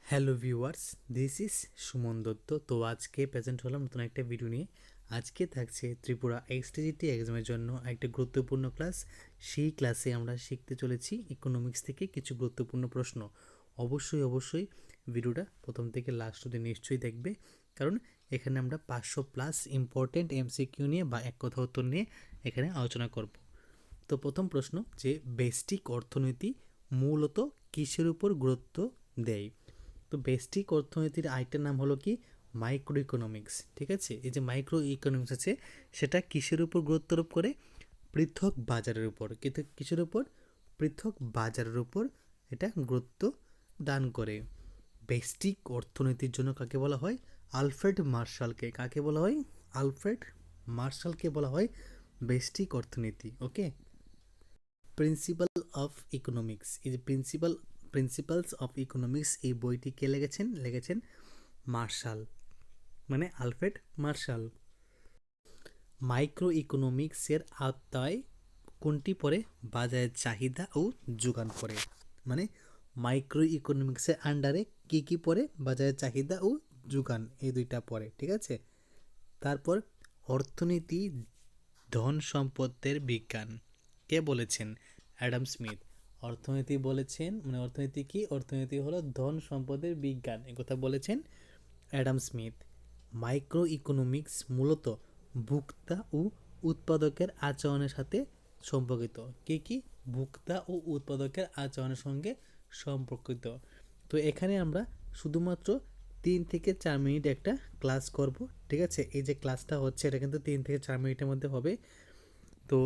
Hello viewers, this is Suman Dutta. তো আজকে present হলাম নতুন একটা ভিডিও নিয়ে। আজকে থাকছে ত্রিপুরা এক্সটিজিটি এক্সামের জন্য একটা গুরুত্বপূর্ণ ক্লাস। সেই ক্লাসে আমরা শিখতে চলেছি ইকোনমিক্স থেকে কিছু গুরুত্বপূর্ণ প্রশ্ন। অবশ্যই ভিডিওটা প্রথম থেকে লাস্ট অবধি নিশ্চয়ই দেখবে, কারণ এখানে আমরা 500+ ইম্পর্টেন্ট এমসিকিউ নিয়ে বা এক কথা উত্তর নিয়ে এখানে আলোচনা করব। তো প্রথম প্রশ্ন, যে ব্যষ্টিক অর্থনীতি মূলত কিসের উপর গুরুত্ব দেয়? তো ব্যষ্টিক অর্থনীতির আরেকটা নাম হলো কি মাইক্রো ইকোনমিক্স। ঠিক আছে, এই যে মাইক্রো ইকোনমিক্স আছে সেটা কিসের উপর গুরুত্ব আরোপ করে? পৃথক বাজারের উপর। কিন্তু কিসের উপর? পৃথক বাজারের উপর এটা গুরুত্ব দান করে। ব্যষ্টিক অর্থনীতির জন্য কাকে বলা হয়? আলফ্রেড মার্শালকে। কাকে বলা হয়? আলফ্রেড মার্শালকে বলা হয় ব্যষ্টিক অর্থনীতি। ওকে। প্রিন্সিপাল অফ ইকোনমিক্স, এই যে প্রিন্সিপালস অফ ইকোনমিক্স, এই বইটি কে লিখেছেন মার্শাল, মানে আলফ্রেড মার্শাল। মাইক্রো ইকোনমিক্সের আওতায় কোনটি পড়ে? বাজারের চাহিদা ও যোগান পড়ে। মানে মাইক্রো ইকোনমিক্সের আন্ডারে কি কি পড়ে? বাজারের চাহিদা ও যোগান, এই দুইটা পড়ে। ঠিক আছে। তারপর অর্থনীতি ধন সম্পদের বিজ্ঞান, কে বলেছেন? Adam Smith. অর্থনীতি বলেছেন, মানে অর্থনীতি কি? অর্থনীতি হলো ধন সম্পদের বিজ্ঞান, কথা বলেছেন অ্যাডাম স্মিথ। মাইক্রো ইকোনমিক্স মূলত ভোক্তা ও উৎপাদকের আচরণের সাথে সম্পর্কিত। কি ভোক্তা ও উৎপাদকের আচরণের সঙ্গে সম্পর্কিত। তো এখানে আমরা শুধুমাত্র 3 থেকে 4 মিনিট একটা ক্লাস করব। ঠিক আছে, এই যে ক্লাসটা হচ্ছে এটা কিন্তু 3 থেকে 4 মিনিটের মধ্যে হবে। তো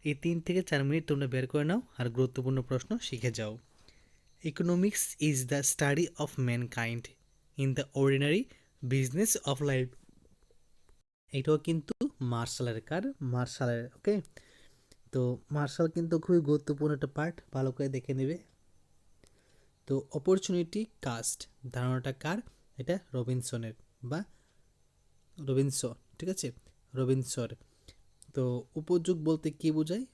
এই 3 থেকে 4 মিনিট তোমরা বের করে নাও আর গুরুত্বপূর্ণ প্রশ্ন শিখে যাও। Economics is the study of mankind in the ordinary business of life. এটাও কিন্তু মার্শালের। ওকে। তো মার্শাল কিন্তু খুবই গুরুত্বপূর্ণ একটা পার্ট, ভালো করে দেখে নেবে। তো অপরচুনিটি কাস্ট ধারণাটা কার? এটা রবিনসনের বা রবিনস। ঠিক আছে, রবিনসর। তো উপযোগ বলতে কি বোঝায়?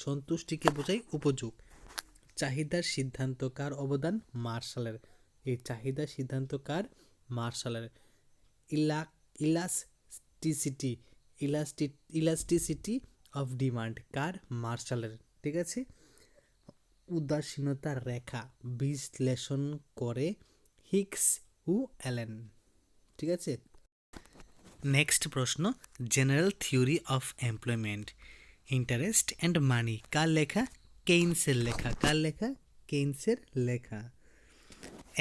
সন্তুষ্টিকে বোঝায় উপযোগ। চাহিদার সিদ্ধান্ত কার অবদান? মার্শালের। এই চাহিদার সিদ্ধান্ত কার? মার্শালের। ইলাস্টিসিটি ইলাস্টিসিটি অফ ডিমান্ড কার? মার্শালের। ঠিক আছে। উদাসীনতার রেখা বিশ্লেষণ করে হিক্স ও অ্যালেন। ঠিক আছে। নেক্সট প্রশ্ন, general theory of employment interest and money কার লেখা? কেইনসের লেখা। কার লেখা? কেইনসের লেখা।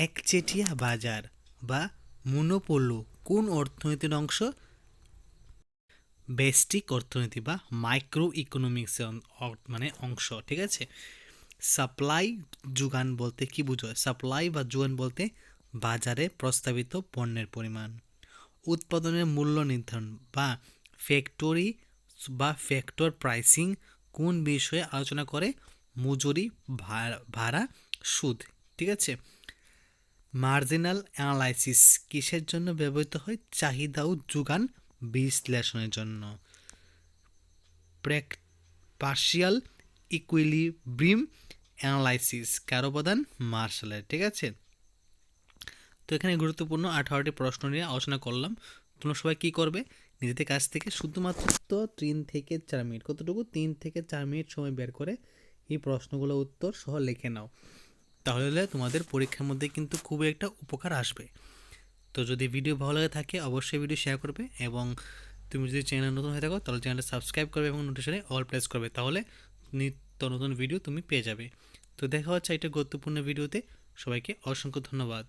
একচেটিয়া বাজার বা মনোপোলো কোন অর্থনীতির অংশ? ব্যষ্টিক অর্থনীতি বা মাইক্রো ইকোনমিক্সের মানে অংশ। ঠিক আছে। সাপ্লাই যোগান বলতে কি বোঝায়? সাপ্লাই বা যোগান বলতে বাজারে প্রস্তাবিত পণ্যের পরিমাণ। উৎপাদনের মূল্য নির্ধারণ বা ফ্যাক্টর প্রাইসিং কোন বিষয়ে আলোচনা করে? মজুরি, ভাড়া, সুদ। ঠিক আছে। মার্জিনাল অ্যানালাইসিস কিসের জন্য ব্যবহৃত হয়? চাহিদা ও যোগান বিশ্লেষণের জন্য। পার্শিয়াল ইকুইলিব্রিয়াম অ্যানালাইসিস কার অবদান? মার্শালের। ঠিক আছে। তো এখানে গুরুত্বপূর্ণ 18টি প্রশ্ন নিয়ে আলোচনা করলাম। তোমরা সবাই কী করবে? নিজেদের কাছ থেকে শুধুমাত্র 3 থেকে 4 মিনিট, কতটুকু? 3 থেকে 4 মিনিট সময় বের করে এই প্রশ্নগুলো উত্তর সহ লিখে নাও। তাহলে তোমাদের পরীক্ষার মধ্যে কিন্তু খুবই একটা উপকার আসবে। তো যদি ভিডিও ভালো লাগে থাকে অবশ্যই ভিডিও শেয়ার করবে, এবং তুমি যদি চ্যানেল নতুন হয়ে থাকো তাহলে চ্যানেলটা সাবস্ক্রাইব করবে এবং নোটিফিকেশনে অল প্রেস করবে, তাহলে নিত্য নতুন ভিডিও তুমি পেয়ে যাবে। তো দেখা হচ্ছে একটা গুরুত্বপূর্ণ ভিডিওতে। সবাইকে অসংখ্য ধন্যবাদ।